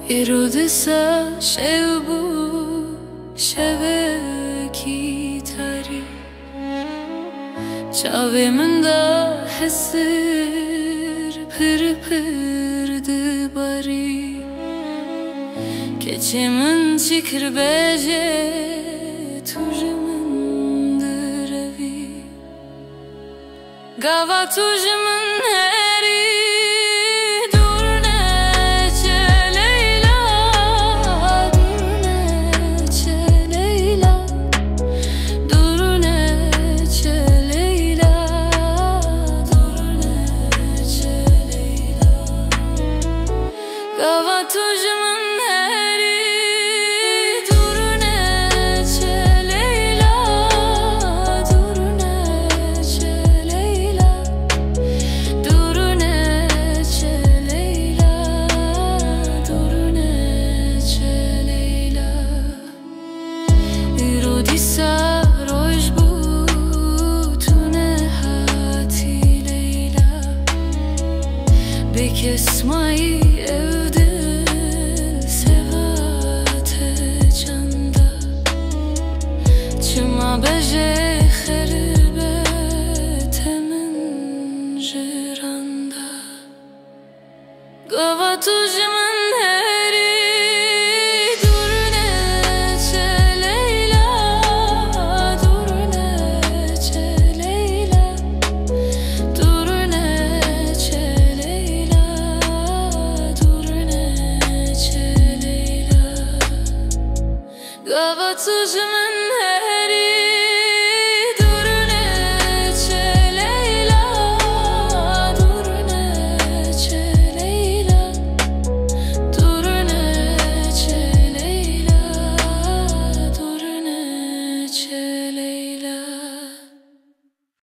Irodisa shevu sheveki tari Çave menda hesir pır pırdı bari Keçemin çikir beje tujimin dırvi Gava tujimin heri Gava tujimin heri durne çe Leyla, durne çe Leyla, durne çe Leyla, durne çe Leyla. Irodisa rojbu tune hati Leyla, bekesmai Beje xeribet min jiranda Gava tujimin heri durne çe Leyla, durne çe Leyla, durne çe Leyla, durne çe Leyla Gava tujimin